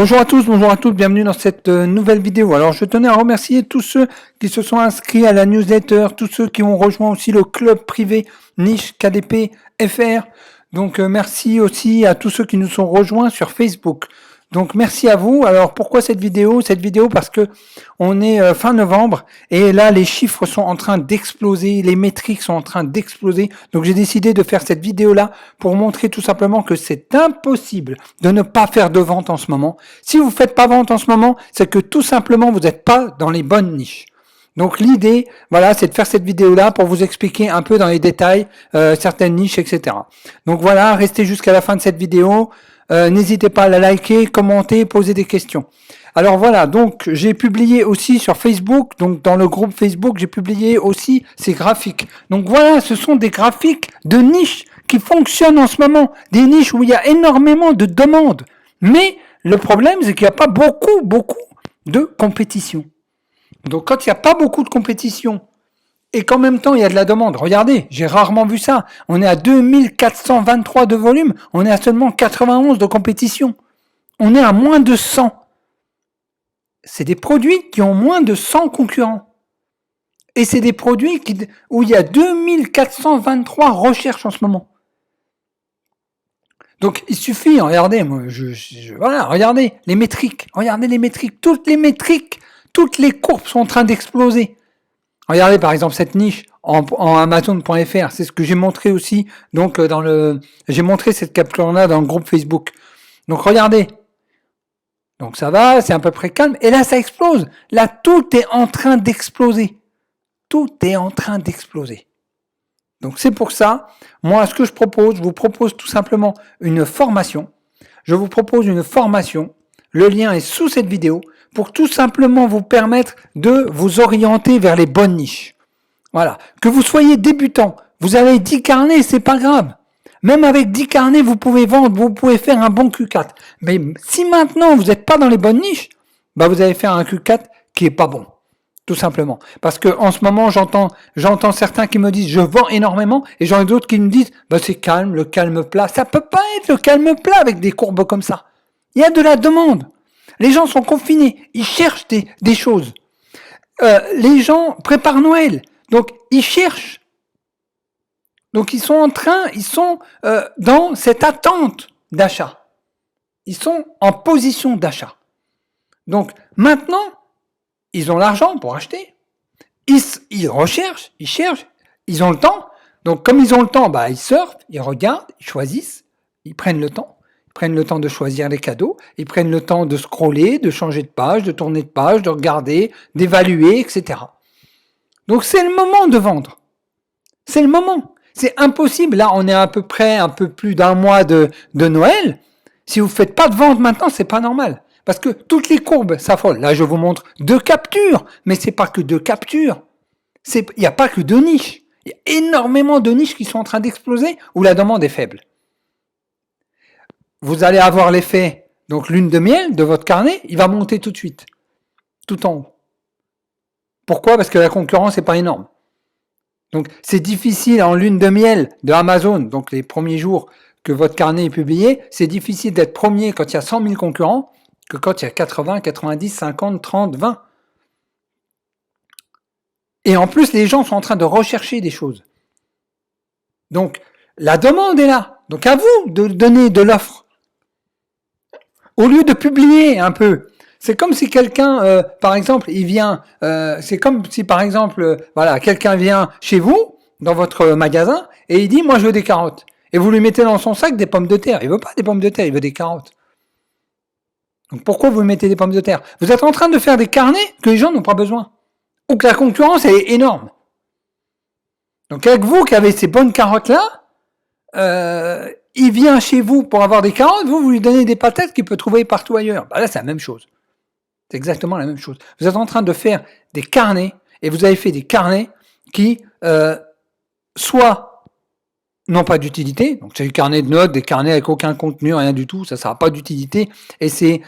Bonjour à tous, bonjour à toutes, bienvenue dans cette nouvelle vidéo. Alors je tenais à remercier tous ceux qui se sont inscrits à la newsletter, tous ceux qui ont rejoint aussi le club privé Niche KDP FR. Donc merci aussi à tous ceux qui nous sont rejoints sur Facebook. Donc merci à vous. Alors pourquoi cette vidéo? Cette vidéo parce que on est fin novembre et là les chiffres sont en train d'exploser, les métriques sont en train d'exploser. Donc j'ai décidé de faire cette vidéo là pour montrer tout simplement que c'est impossible de ne pas faire de vente en ce moment. Si vous faites pas vente en ce moment, c'est que tout simplement vous n'êtes pas dans les bonnes niches. Donc l'idée, voilà, c'est de faire cette vidéo-là pour vous expliquer un peu dans les détails certaines niches, etc. Donc voilà, restez jusqu'à la fin de cette vidéo. N'hésitez pas à la liker, commenter, poser des questions. Alors voilà, donc j'ai publié aussi sur Facebook, donc dans le groupe Facebook, j'ai publié aussi ces graphiques. Donc voilà, ce sont des graphiques de niches qui fonctionnent en ce moment, des niches où il y a énormément de demandes. Mais le problème, c'est qu'il n'y a pas beaucoup de compétition. Donc quand il n'y a pas beaucoup de compétition et qu'en même temps il y a de la demande, regardez, j'ai rarement vu ça, on est à 2423 de volume, on est à seulement 91 de compétition, on est à moins de 100. C'est des produits qui ont moins de 100 concurrents. Et c'est des produits où il y a 2423 recherches en ce moment. Donc il suffit, regardez, voilà, regardez les métriques, toutes les courbes sont en train d'exploser. Regardez par exemple cette niche en Amazon.fr, c'est ce que j'ai montré aussi, donc j'ai montré cette capture-là dans le groupe Facebook. Donc regardez, donc ça va, c'est à peu près calme, et là ça explose, là tout est en train d'exploser, Donc c'est pour ça, moi ce que je vous propose tout simplement une formation, le lien est sous cette vidéo, pour tout simplement vous permettre de vous orienter vers les bonnes niches. Voilà. Que vous soyez débutant, vous avez 10 carnets, c'est pas grave. Même avec 10 carnets, vous pouvez vendre, vous pouvez faire un bon Q4. Mais si maintenant vous n'êtes pas dans les bonnes niches, vous allez faire un Q4 qui est pas bon. Tout simplement. Parce que en ce moment, j'entends certains qui me disent je vends énormément et j'en ai d'autres qui me disent c'est calme, le calme plat. Ça peut pas être le calme plat avec des courbes comme ça. Il y a de la demande. Les gens sont confinés, ils cherchent des choses. Les gens préparent Noël, donc ils cherchent. Donc ils sont dans cette attente d'achat. Ils sont en position d'achat. Donc maintenant, ils ont l'argent pour acheter. Ils recherchent, ils cherchent, ils ont le temps. Donc comme ils ont le temps, ils surfent, ils regardent, ils choisissent, ils prennent le temps. Ils prennent le temps de choisir les cadeaux, ils prennent le temps de scroller, de changer de page, de tourner de page, de regarder, d'évaluer, etc. Donc c'est le moment de vendre. C'est le moment. C'est impossible. Là, on est à peu près un peu plus d'un mois de Noël. Si vous ne faites pas de vente maintenant, c'est pas normal. Parce que toutes les courbes s'affolent. Là, je vous montre 2 captures, mais c'est pas que 2 captures. Il n'y a pas que 2 niches. Il y a énormément de niches qui sont en train d'exploser où la demande est faible. Vous allez avoir l'effet, donc lune de miel de votre carnet, il va monter tout de suite, tout en haut. Pourquoi? Parce que la concurrence n'est pas énorme. Donc c'est difficile en lune de miel de Amazon, donc les premiers jours que votre carnet est publié, c'est difficile d'être premier quand il y a 100 000 concurrents que quand il y a 80, 90, 50, 30, 20. Et en plus, les gens sont en train de rechercher des choses. Donc la demande est là. Donc à vous de donner de l'offre. Au lieu de publier un peu, c'est comme si quelqu'un, par exemple, il vient, c'est comme si par exemple, quelqu'un vient chez vous, dans votre magasin, et il dit, moi je veux des carottes. Et vous lui mettez dans son sac des pommes de terre. Il veut pas des pommes de terre, il veut des carottes. Donc pourquoi vous mettez des pommes de terre? Vous êtes en train de faire des carnets que les gens n'ont pas besoin. Ou que la concurrence est énorme. Donc avec vous qui avez ces bonnes carottes-là, il vient chez vous pour avoir des carottes, vous lui donnez des patates qu'il peut trouver partout ailleurs. Là, c'est la même chose. C'est exactement la même chose. Vous êtes en train de faire des carnets, et vous avez fait des carnets qui, soit n'ont pas d'utilité, donc c'est des carnets de notes, des carnets avec aucun contenu, rien du tout, ça n'a pas d'utilité, et c'est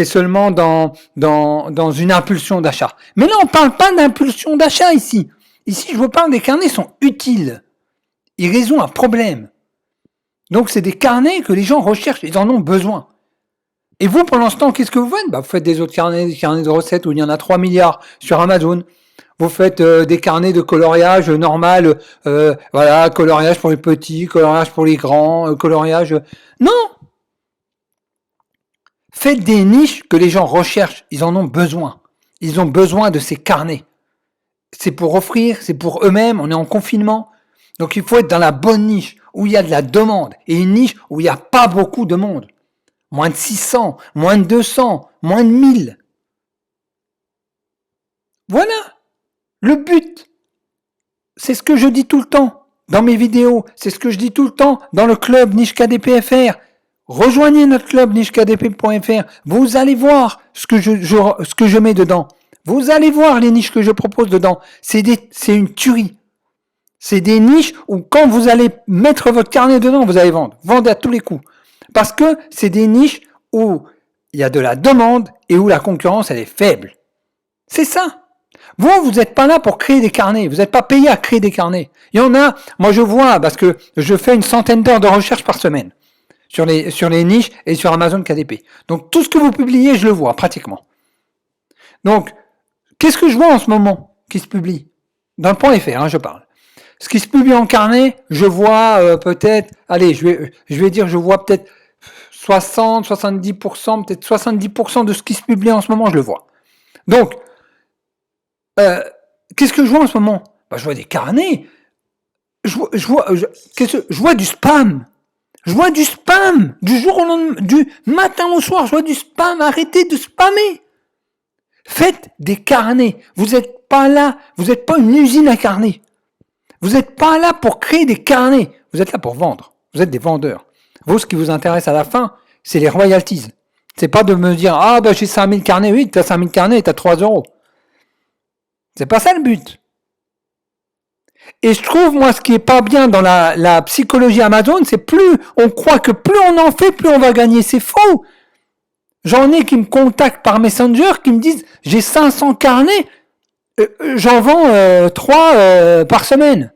seulement dans une impulsion d'achat. Mais là, on ne parle pas d'impulsion d'achat ici. Ici, je vous parle des carnets qui sont utiles. Ils résolvent un problème. Donc, c'est des carnets que les gens recherchent, ils en ont besoin. Et vous, pendant ce temps, qu'est-ce que vous faites? Vous faites des autres carnets, des carnets de recettes où il y en a 3 milliards sur Amazon. Vous faites des carnets de coloriage normal, voilà, coloriage pour les petits, coloriage pour les grands, coloriage... Non! Faites des niches que les gens recherchent, ils en ont besoin. Ils ont besoin de ces carnets. C'est pour offrir, c'est pour eux-mêmes, on est en confinement. Donc il faut être dans la bonne niche, où il y a de la demande, et une niche où il n'y a pas beaucoup de monde. Moins de 600, moins de 200, moins de 1000. Voilà. Le but, c'est ce que je dis tout le temps dans mes vidéos, c'est ce que je dis tout le temps dans le club Niche KDP.fr. Rejoignez notre club nichekdp.fr. Vous allez voir ce que je mets dedans. Vous allez voir les niches que je propose dedans. C'est une tuerie. C'est des niches où quand vous allez mettre votre carnet dedans, vous allez vendre. Vendez à tous les coups. Parce que c'est des niches où il y a de la demande et où la concurrence, elle est faible. C'est ça. Vous n'êtes pas là pour créer des carnets. Vous n'êtes pas payé à créer des carnets. Il y en a, moi je vois, parce que je fais une centaine d'heures de recherche par semaine sur les niches et sur Amazon KDP. Donc tout ce que vous publiez, je le vois pratiquement. Donc, qu'est-ce que je vois en ce moment qui se publie? Dans le .fr, je parle. Ce qui se publie en carnet, je vois peut-être, allez, je vais dire, je vois peut-être 60, 70%, peut-être 70% de ce qui se publie en ce moment, je le vois. Donc, qu'est-ce que je vois en ce moment? Je vois des carnets. Je vois du spam. Je vois du spam. Du jour au lendemain, du matin au soir, je vois du spam. Arrêtez de spammer. Faites des carnets. Vous n'êtes pas là. Vous n'êtes pas une usine à carnets. Vous n'êtes pas là pour créer des carnets. Vous êtes là pour vendre. Vous êtes des vendeurs. Vous, ce qui vous intéresse à la fin, c'est les royalties. C'est pas de me dire, j'ai 5000 carnets. Oui, tu as 5000 carnets et tu as 3 €. C'est pas ça le but. Et je trouve, moi, ce qui est pas bien dans la psychologie Amazon, c'est plus on croit que plus on en fait, plus on va gagner. C'est faux. J'en ai qui me contactent par Messenger, qui me disent, j'ai 500 carnets, j'en vends 3 par semaine.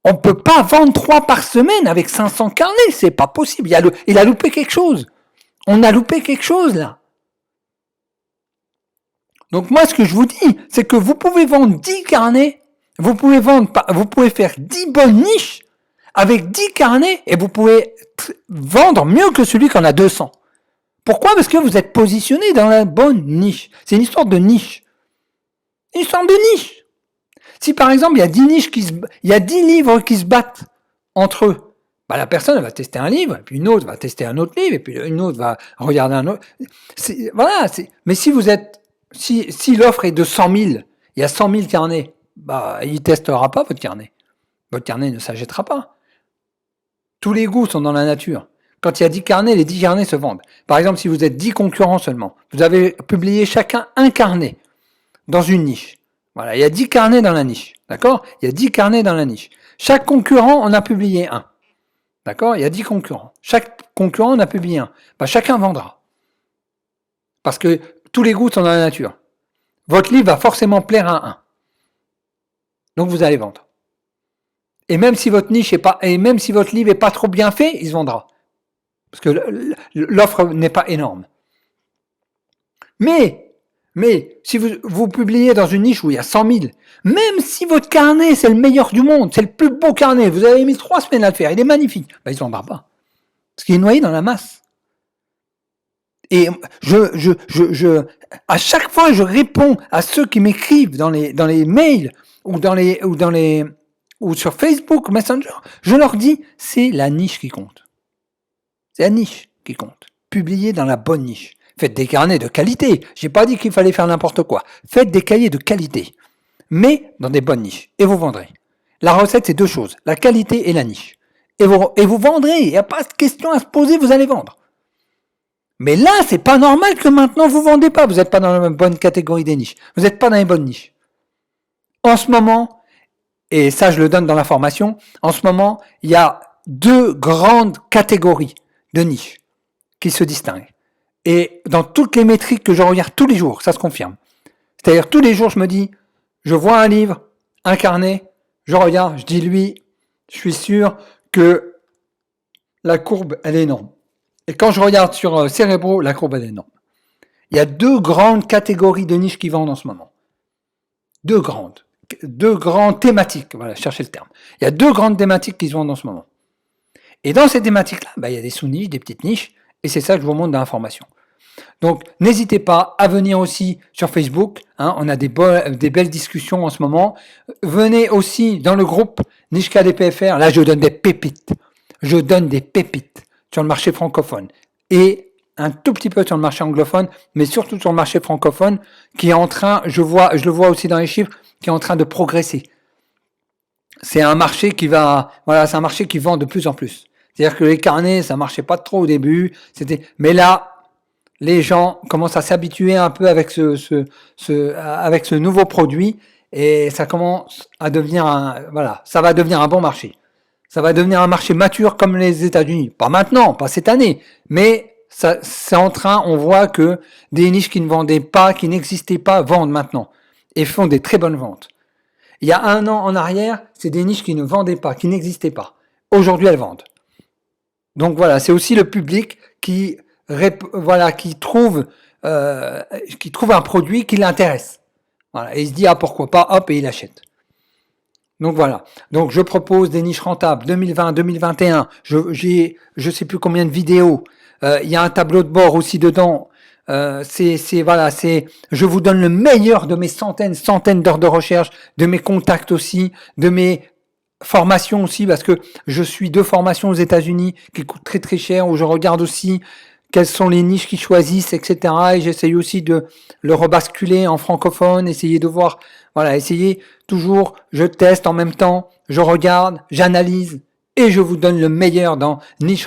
On ne peut pas vendre 3 par semaine avec 500 carnets, c'est pas possible. Il a loupé quelque chose. On a loupé quelque chose là. Donc moi, ce que je vous dis, c'est que vous pouvez vendre 10 carnets, vous pouvez faire 10 bonnes niches avec 10 carnets et vous pouvez vendre mieux que celui qui en a 200. Pourquoi? Parce que vous êtes positionné dans la bonne niche. C'est une histoire de niche. Une histoire de niche. Si par exemple, il y a 10 livres qui se battent entre eux, la personne elle va tester un livre, et puis une autre va tester un autre livre, et puis une autre va regarder un autre. Mais si l'offre est de 100 000, il y a 100 000 carnets, il ne testera pas votre carnet. Votre carnet ne s'achètera pas. Tous les goûts sont dans la nature. Quand il y a 10 carnets, les 10 carnets se vendent. Par exemple, si vous êtes 10 concurrents seulement, vous avez publié chacun un carnet dans une niche. Voilà, il y a 10 carnets dans la niche. D'accord? Il y a 10 carnets dans la niche. Chaque concurrent en a publié un. D'accord? Il y a 10 concurrents. Chaque concurrent en a publié un. Chacun vendra. Parce que tous les goûts sont dans la nature. Votre livre va forcément plaire à un. Donc vous allez vendre. Et même si votre livre est pas trop bien fait, il se vendra. Parce que l'offre n'est pas énorme. Mais si vous publiez dans une niche où il y a 100 000, même si votre carnet c'est le meilleur du monde, c'est le plus beau carnet, vous avez mis 3 semaines à le faire, il est magnifique, il ne se vendra pas. Parce qu'il est noyé dans la masse. Et à chaque fois, je réponds à ceux qui m'écrivent dans les mails ou sur Facebook, Messenger. Je leur dis, c'est la niche qui compte. C'est la niche qui compte. Publiez dans la bonne niche. Faites des carnets de qualité. J'ai pas dit qu'il fallait faire n'importe quoi. Faites des cahiers de qualité. Mais dans des bonnes niches. Et vous vendrez. La recette, c'est 2 choses. La qualité et la niche. Et vous vendrez. Il n'y a pas de question à se poser, vous allez vendre. Mais là, c'est pas normal que maintenant vous vendez pas. Vous n'êtes pas dans la bonne catégorie des niches. Vous n'êtes pas dans les bonnes niches. En ce moment, et ça je le donne dans la formation, en ce moment, il y a 2 grandes catégories de niches qui se distinguent. Et dans toutes les métriques que je regarde tous les jours, ça se confirme. C'est-à-dire tous les jours, je me dis, je vois un livre, un carnet, je regarde, je dis lui, je suis sûr que la courbe, elle est énorme. Et quand je regarde sur Cerebro, la courbe est énorme. Il y a 2 grandes catégories de niches qui vendent en ce moment. 2 grandes thématiques. Voilà, cherchez le terme. Il y a 2 grandes thématiques qui se vendent en ce moment. Et dans ces thématiques-là, il y a des sous-niches, des petites niches, et c'est ça que je vous montre dans l'information. Donc, n'hésitez pas à venir aussi sur Facebook. On a des belles discussions en ce moment. Venez aussi dans le groupe Niche KDPFR. Là, je donne des pépites. Je donne des pépites sur le marché francophone. Et un tout petit peu sur le marché anglophone, mais surtout sur le marché francophone, qui est en train, je le vois aussi dans les chiffres, qui est en train de progresser. C'est un marché qui c'est un marché qui vend de plus en plus. C'est-à-dire que les carnets, ça marchait pas trop au début, mais là, les gens commencent à s'habituer un peu avec avec ce nouveau produit, et ça commence à devenir ça va devenir un bon marché. Ça va devenir un marché mature comme les États-Unis. Pas maintenant, pas cette année, mais c'est en train, on voit que des niches qui ne vendaient pas, qui n'existaient pas, vendent maintenant et font des très bonnes ventes. Il y a 1 an en arrière, c'est des niches qui ne vendaient pas, qui n'existaient pas. Aujourd'hui, elles vendent. Donc voilà, c'est aussi le public qui trouve un produit qui l'intéresse. Voilà, et il se dit pourquoi pas, hop, et il achète. Donc voilà. Donc je propose des niches rentables 2020, 2021. Je sais plus combien de vidéos. Il y a un tableau de bord aussi dedans. Je vous donne le meilleur de mes centaines d'heures de recherche, de mes contacts aussi, de mes formations aussi, parce que je suis 2 formations aux États-Unis qui coûtent très très cher, où je regarde aussi quelles sont les niches qu'ils choisissent, etc. Et j'essaye aussi de le rebasculer en francophone, essayer de voir, essayer toujours, je teste en même temps, je regarde, j'analyse, et je vous donne le meilleur dans Niche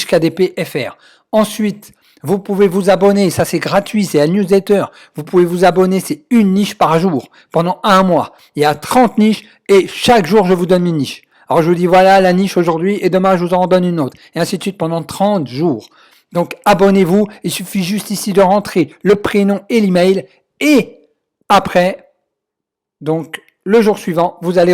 KDP FR. Ensuite, vous pouvez vous abonner, ça c'est gratuit, c'est la newsletter. Vous pouvez vous abonner, c'est une niche par jour, pendant 1 mois. Il y a 30 niches, et chaque jour je vous donne une niche. Alors je vous dis voilà la niche aujourd'hui, et demain je vous en donne une autre. Et ainsi de suite pendant 30 jours. Donc abonnez-vous, il suffit juste ici de rentrer le prénom et l'email, et après, donc le jour suivant, vous allez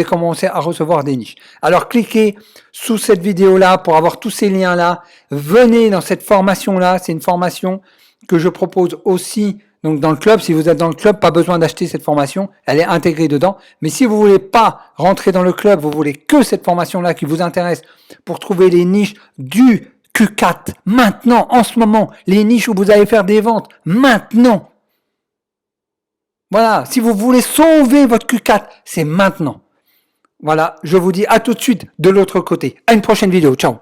commencer à recevoir des niches. Alors cliquez sous cette vidéo-là pour avoir tous ces liens-là. Venez dans cette formation-là, c'est une formation que je propose aussi donc dans le club. Si vous êtes dans le club, pas besoin d'acheter cette formation, elle est intégrée dedans. Mais si vous voulez pas rentrer dans le club, vous voulez que cette formation-là qui vous intéresse pour trouver les niches du Q4 maintenant, en ce moment, les niches où vous allez faire des ventes maintenant. Voilà, si vous voulez sauver votre Q4, c'est maintenant. Voilà, je vous dis à tout de suite de l'autre côté. À une prochaine vidéo. Ciao.